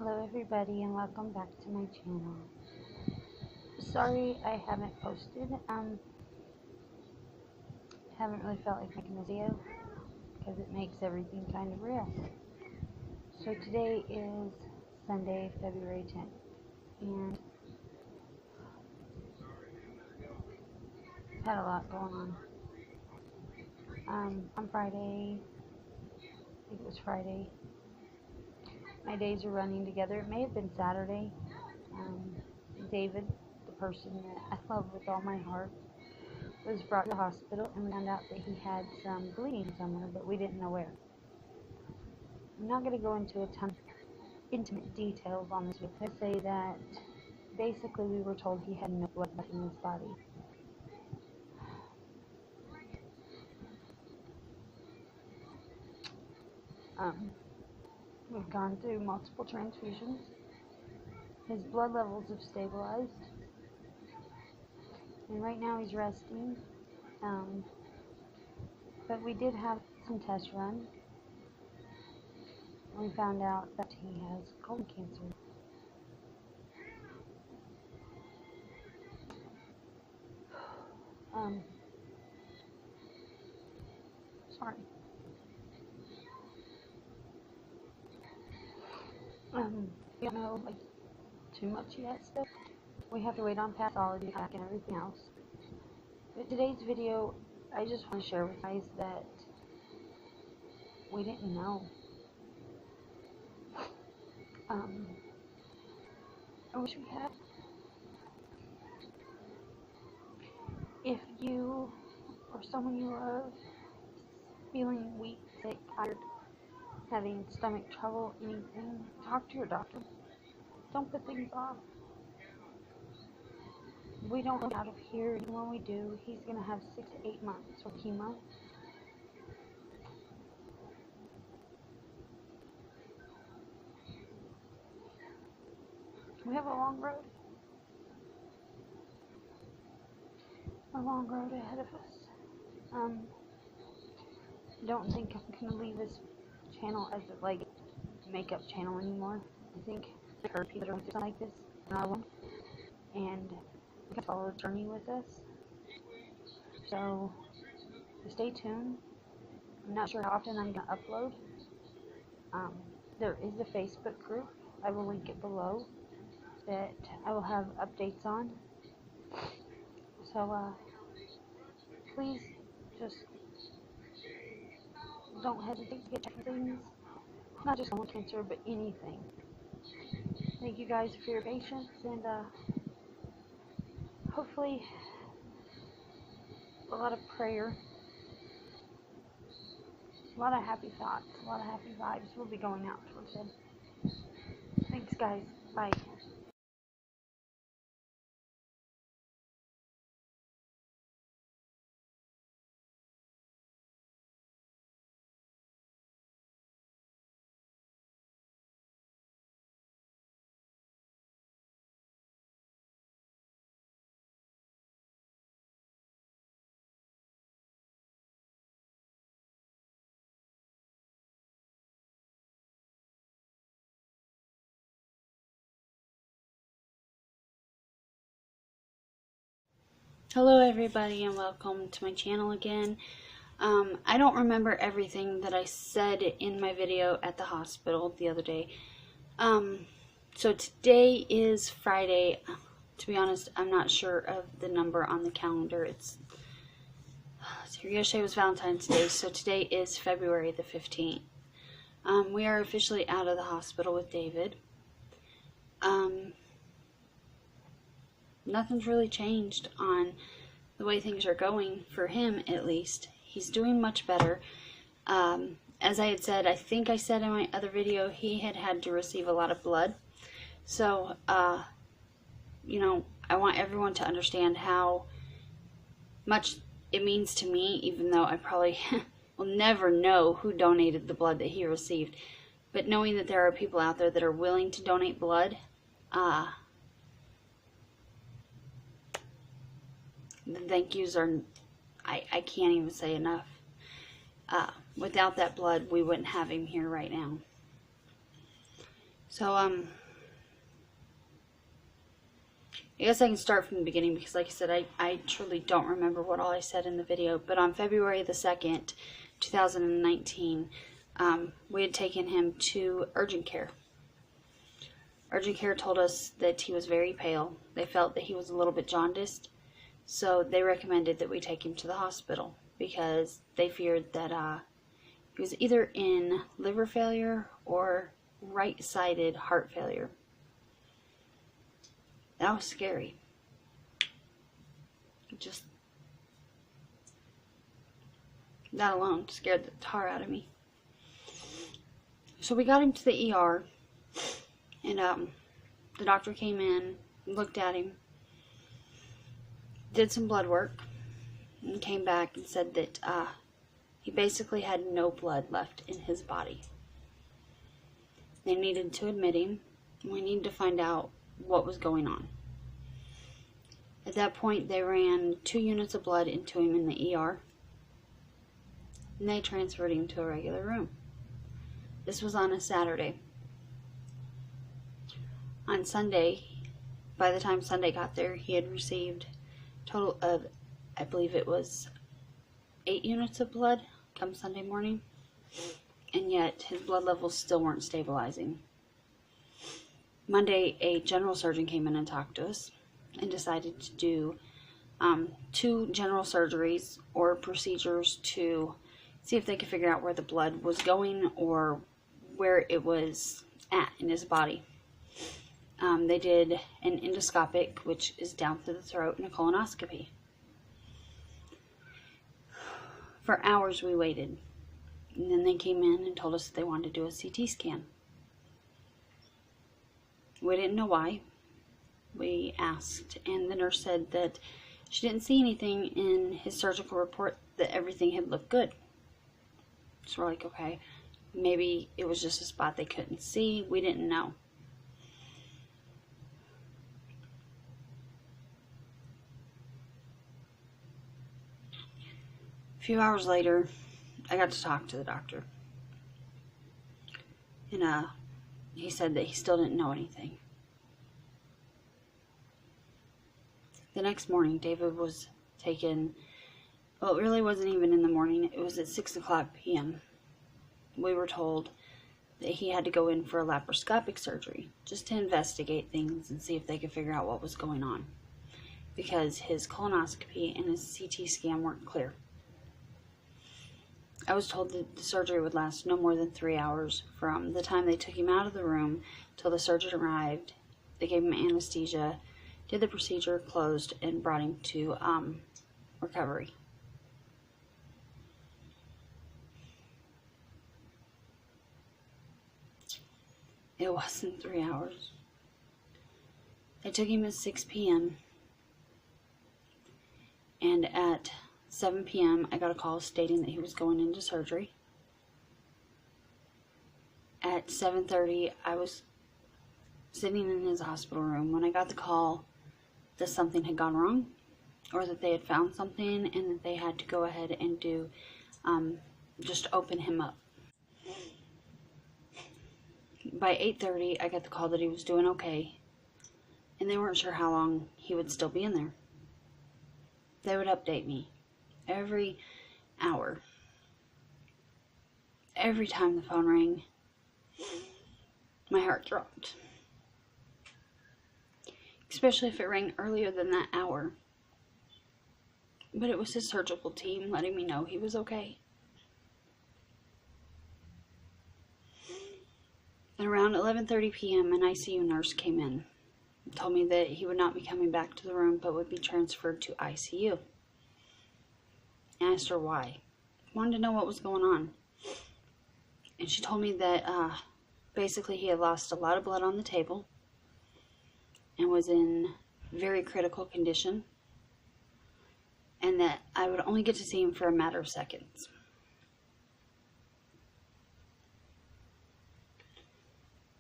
Hello everybody and welcome back to my channel. Sorry I haven't posted. Haven't really felt like making a video because it makes everything kind of real. So today is Sunday, February 10th, and I've had a lot going on. On Friday, I think it was Friday, my days are running together. It may have been Saturday. David, the person that I love with all my heart, was brought to the hospital, and we found out that he had some bleeding somewhere, but we didn't know where. I'm not going to go into a ton of intimate details on this, but I say that basically we were told he had no blood left in his body. We've gone through multiple transfusions. His blood levels have stabilized, and right now he's resting. But we did have some tests run. We found out that he has colon cancer. Sorry. We don't know too much yet still. We have to wait on pathology and everything else. But today's video, I just want to share with you guys that we didn't know. I wish we had. If you or someone you love feeling weak, sick, tired, having stomach trouble, anything, talk to your doctor. Don't put things off. We don't get out of here, and when we do, he's going to have 6 to 8 months for chemo. We have a long road. A long road ahead of us. Don't think I'm going to leave this channel as a makeup channel anymore. I think I heard people are doing something like this, and I won't. And you can follow the journey with us. So stay tuned. I'm not sure how often I'm going to upload. There is a Facebook group. I will link it below that I will have updates on. So please just don't hesitate to get checked for things. Not just colon cancer, but anything. Thank you guys for your patience, and hopefully a lot of prayer, a lot of happy thoughts, a lot of happy vibes will be going out towards him. Thanks guys. Bye. Hello everybody and welcome to my channel again. I don't remember everything that I said in my video at the hospital the other day. So today is Friday. To be honest, I'm not sure of the number on the calendar. Yesterday was Valentine's Day, so today is February the 15th. We are officially out of the hospital with David. Nothing's really changed on the way things are going for him, at least. He's doing much better. As I had said, I think I said in my other video, he had to receive a lot of blood. So, you know, I want everyone to understand how much it means to me, even though I probably will never know who donated the blood that he received. But knowing that there are people out there that are willing to donate blood, the thank yous are, I can't even say enough. Without that blood, we wouldn't have him here right now. So, I guess I can start from the beginning because, like I said, I truly don't remember what all I said in the video. But on February the 2nd, 2019, we had taken him to urgent care. Urgent care told us that he was very pale. They felt that he was a little bit jaundiced, so they recommended that we take him to the hospital because they feared that he was either in liver failure or right-sided heart failure. That was scary. Just that alone scared the tar out of me. So we got him to the ER, and the doctor came in, looked at him, did some blood work, and came back and said that he basically had no blood left in his body. They needed to admit him, and we needed to find out what was going on. At that point, they ran 2 units of blood into him in the ER, and they transferred him to a regular room. This was on a Saturday. On Sunday, by the time Sunday got there, he had received a total of, I believe it was 8 units of blood come Sunday morning, and yet his blood levels still weren't stabilizing. Monday, a general surgeon came in and talked to us and decided to do 2 general surgeries or procedures to see if they could figure out where the blood was going or where it was at in his body. They did an endoscopic, which is down through the throat, and a colonoscopy. For hours we waited, and then they came in and told us that they wanted to do a CT scan. We didn't know why. We asked, and the nurse said that she didn't see anything in his surgical report, that everything had looked good. So we're like, okay, maybe it was just a spot they couldn't see. We didn't know. A few hours later, I got to talk to the doctor. And he said that he still didn't know anything. The next morning, David was taken, well, it really wasn't even in the morning. It was at 6 o'clock p.m. We were told that he had to go in for a laparoscopic surgery just to investigate things and see if they could figure out what was going on, because his colonoscopy and his CT scan weren't clear. I was told that the surgery would last no more than 3 hours from the time they took him out of the room till the surgeon arrived. They gave him anesthesia, did the procedure, closed, and brought him to recovery. It wasn't 3 hours. They took him at 6 p.m. and at 7 p.m. I got a call stating that he was going into surgery. At 7:30, I was sitting in his hospital room when I got the call that something had gone wrong, or that they had found something and that they had to go ahead and do just open him up. By 8:30, I got the call that he was doing okay, and they weren't sure how long he would still be in there. They would update me every hour. Every time the phone rang, my heart dropped. Especially if it rang earlier than that hour. But it was his surgical team letting me know he was okay. At around 11:30 p.m., an ICU nurse came in and told me that he would not be coming back to the room but would be transferred to ICU. I asked her why. I wanted to know what was going on. And she told me that basically he had lost a lot of blood on the table and was in very critical condition, and that I would only get to see him for a matter of seconds.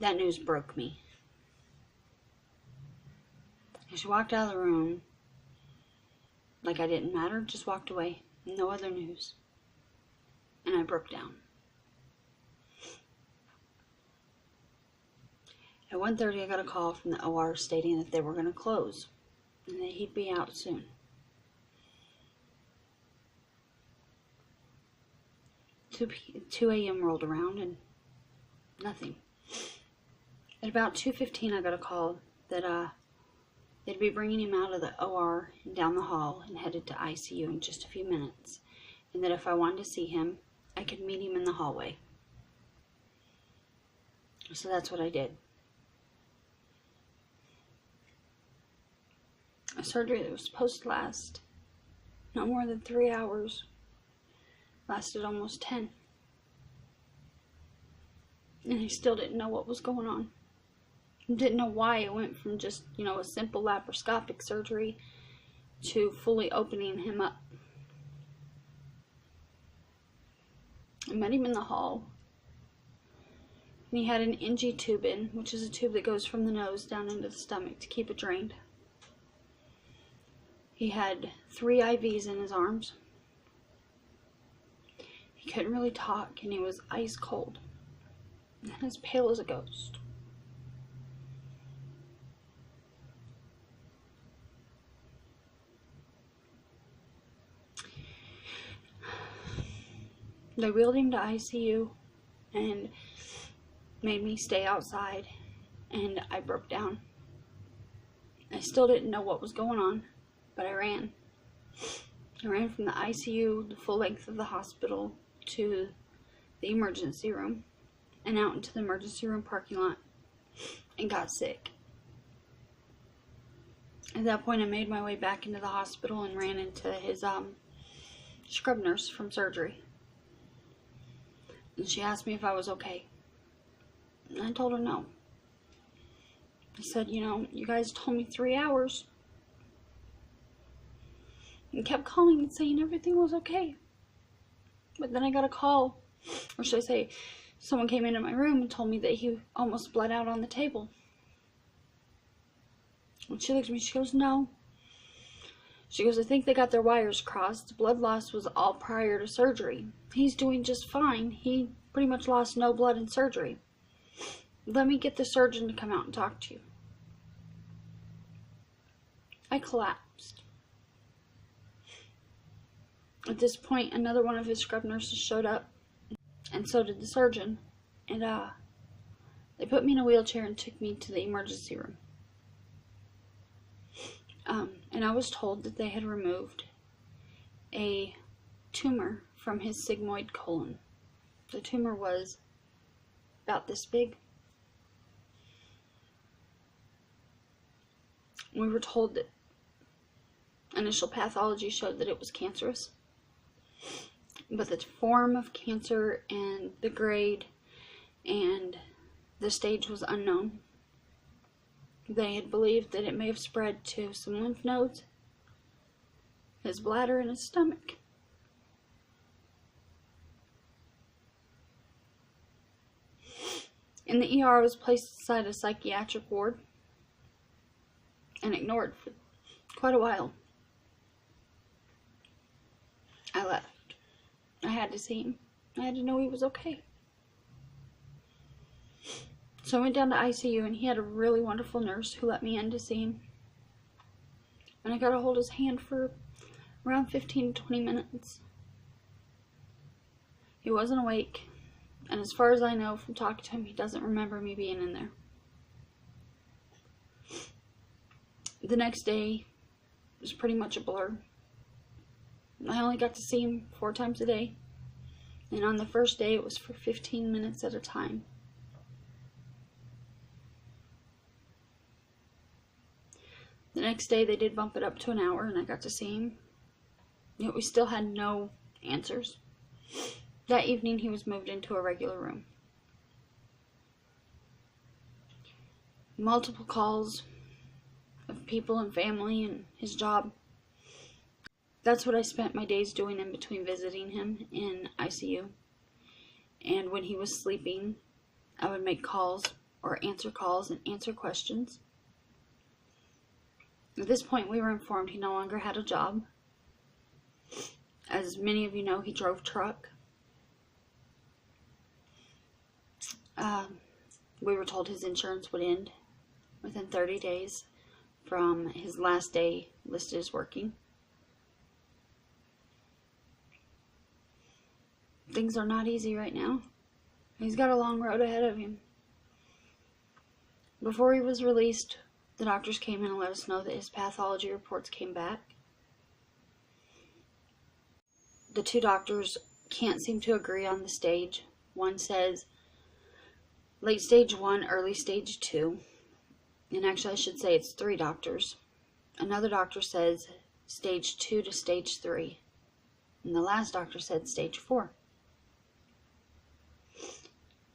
That news broke me. She walked out of the room like I didn't matter, just walked away. No other news. And I broke down. At 1:30, I got a call from the OR stating that they were going to close and that he'd be out soon. 2 a.m. rolled around and nothing. At about 2:15, I got a call that they'd be bringing him out of the OR and down the hall and headed to ICU in just a few minutes, and that if I wanted to see him, I could meet him in the hallway. So that's what I did. A surgery that was supposed to last no more than 3 hours lasted almost 10. And I still didn't know what was going on. Didn't know why it went from just, a simple laparoscopic surgery to fully opening him up. I met him in the hall. And he had an NG tube in, which is a tube that goes from the nose down into the stomach to keep it drained. He had 3 IVs in his arms. He couldn't really talk, and he was ice cold and as pale as a ghost. They wheeled him to ICU and made me stay outside, and I broke down. I still didn't know what was going on, but I ran. I ran from the ICU the full length of the hospital to the emergency room and out into the emergency room parking lot and got sick. At that point, I made my way back into the hospital and ran into his scrub nurse from surgery. And she asked me if I was okay. And I told her no. I said, you guys told me 3 hours. And kept calling and saying everything was okay. But then I got a call, or should I say, someone came into my room and told me that he almost bled out on the table. And she looked at me, she goes, no. She goes, I think they got their wires crossed. Blood loss was all prior to surgery. He's doing just fine. He pretty much lost no blood in surgery. Let me get the surgeon to come out and talk to you. I collapsed. At this point, another one of his scrub nurses showed up, and so did the surgeon. And they put me in a wheelchair and took me to the emergency room. And I was told that they had removed a tumor from his sigmoid colon. The tumor was about this big. We were told that initial pathology showed that it was cancerous, but the form of cancer and the grade and the stage was unknown. They had believed that it may have spread to some lymph nodes, his bladder, and his stomach. In the ER, I was placed inside a psychiatric ward and ignored for quite a while. I left. I had to see him. I had to know he was okay. So I went down to ICU, and he had a really wonderful nurse who let me in to see him. And I got to hold his hand for around 15 to 20 minutes. He wasn't awake, and as far as I know from talking to him, he doesn't remember me being in there. The next day was pretty much a blur. I only got to see him 4 times a day, and on the first day it was for 15 minutes at a time. The next day they did bump it up to an hour, and I got to see him. Yet we still had no answers. That evening he was moved into a regular room. Multiple calls of people and family and his job. That's what I spent my days doing in between visiting him in ICU. And when he was sleeping, I would make calls or answer calls and answer questions. At this point, we were informed he no longer had a job. As many of you know, he drove truck. We were told his insurance would end within 30 days from his last day listed as working. Things are not easy right now. He's got a long road ahead of him. Before he was released, the doctors came in and let us know that his pathology reports came back. The two doctors can't seem to agree on the stage. One says late stage 1, early stage 2. And actually I should say it's 3 doctors. Another doctor says stage 2 to stage 3. And the last doctor said stage 4.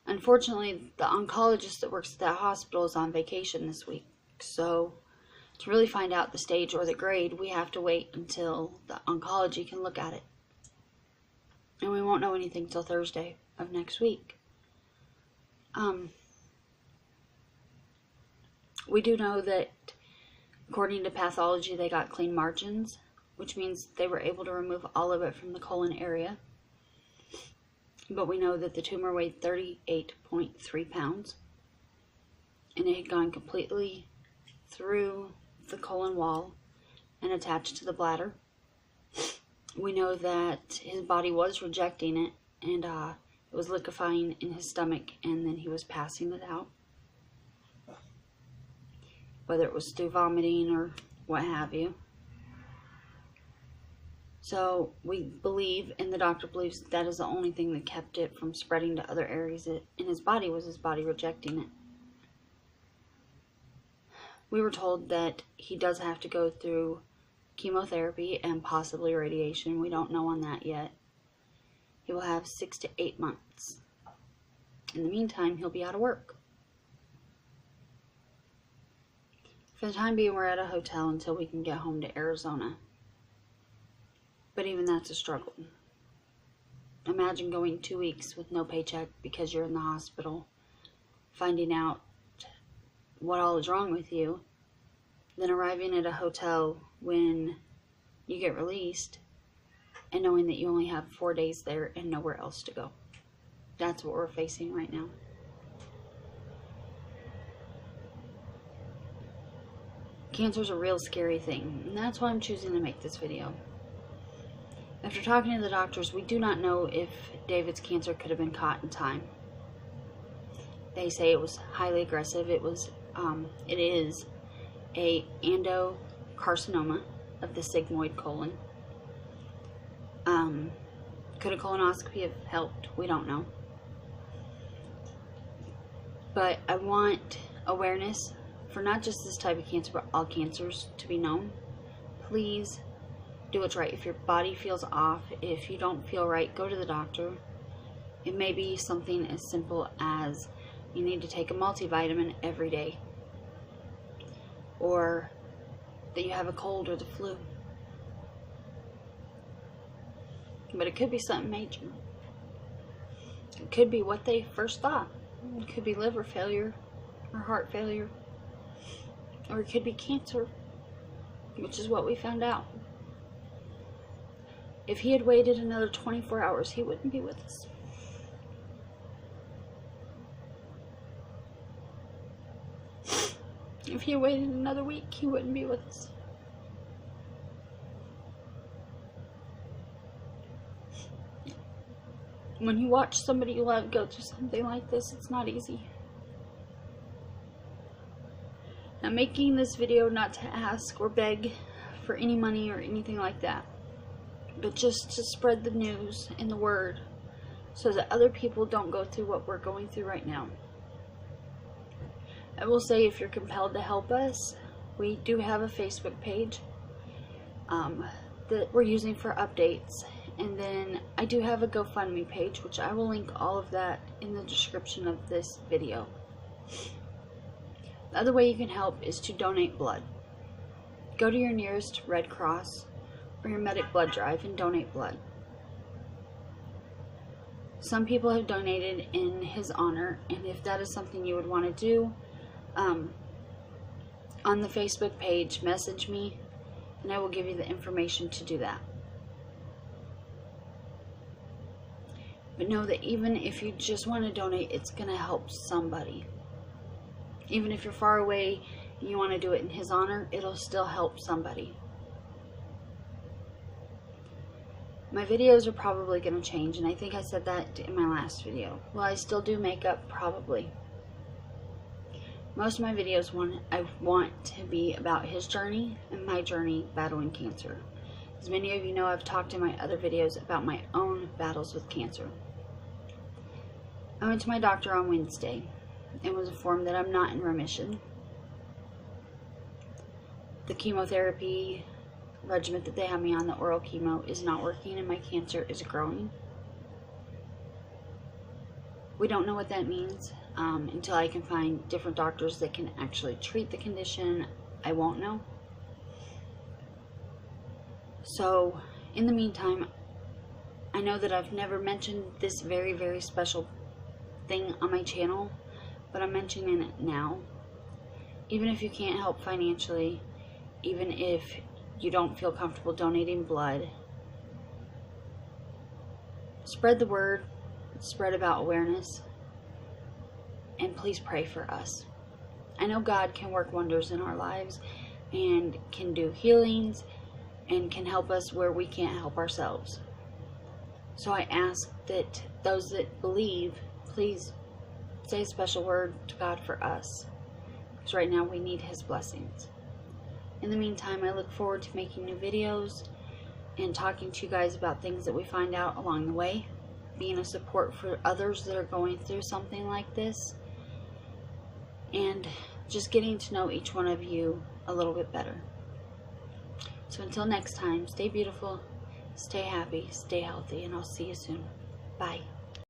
Unfortunately, the oncologist that works at that hospital is on vacation this week. So to really find out the stage or the grade, we have to wait until the oncology can look at it. And we won't know anything till Thursday of next week. We do know that according to pathology, they got clean margins, which means they were able to remove all of it from the colon area. But we know that the tumor weighed 38.3 pounds, and it had gone completely through the colon wall and attached to the bladder. We know that his body was rejecting it, and it was liquefying in his stomach, and then he was passing it out. Whether it was through vomiting or what have you. So we believe, and the doctor believes, that is the only thing that kept it from spreading to other areas in his body, was his body rejecting it. We were told that he does have to go through chemotherapy and possibly radiation. We don't know on that yet. He will have 6 to 8 months. In the meantime, he'll be out of work. For the time being, we're at a hotel until we can get home to Arizona. But even that's a struggle. Imagine going 2 weeks with no paycheck because you're in the hospital, finding out what all is wrong with you, then arriving at a hotel when you get released and knowing that you only have 4 days there and nowhere else to go. That's what we're facing right now. Cancer is a real scary thing, and that's why I'm choosing to make this video. After talking to the doctors, we do not know if David's cancer could have been caught in time. They say it was highly aggressive. It is a endocarcinoma of the sigmoid colon. Could a colonoscopy have helped? We don't know. But I want awareness for not just this type of cancer, but all cancers to be known. Please do what's right. If your body feels off, if you don't feel right, go to the doctor. It may be something as simple as you need to take a multivitamin every day, or that you have a cold or the flu. But it could be something major. It could be what they first thought. It could be liver failure or heart failure, or it could be cancer, which is what we found out. If he had waited another 24 hours, he wouldn't be with us. If he had waited another week, he wouldn't be with us. When you watch somebody you love go through something like this, it's not easy. I'm making this video not to ask or beg for any money or anything like that, but just to spread the news and the word so that other people don't go through what we're going through right now. I will say, if you're compelled to help us, we do have a Facebook page that we're using for updates, and then I do have a GoFundMe page, which I will link all of that in the description of this video. The other way you can help is to donate blood. Go to your nearest Red Cross or your medic blood drive and donate blood. Some people have donated in his honor, and if that is something you would want to do, on the Facebook page, message me and I will give you the information to do that. But know that even if you just want to donate, it's going to help somebody. Even if you're far away and you want to do it in his honor, it'll still help somebody. My videos are probably going to change, and I think I said that in my last video. Will I still do makeup? Probably. Most of my videos I want to be about his journey and my journey battling cancer. As many of you know, I've talked in my other videos about my own battles with cancer. I went to my doctor on Wednesday and was informed that I'm not in remission. The chemotherapy regimen that they have me on, the oral chemo, is not working and my cancer is growing. We don't know what that means until I can find different doctors that can actually treat the condition. I won't know. So in the meantime, I know that I've never mentioned this very, very special thing on my channel, but I'm mentioning it now. Even if you can't help financially, even if you don't feel comfortable donating blood, spread the word, spread about awareness, and please pray for us. I know God can work wonders in our lives and can do healings and can help us where we can't help ourselves. So I ask that those that believe, please say a special word to God for us, because right now we need His blessings. In the meantime, I look forward to making new videos and talking to you guys about things that we find out along the way, being a support for others that are going through something like this, and just getting to know each one of you a little bit better. So until next time, stay beautiful, stay happy, stay healthy, and I'll see you soon. Bye.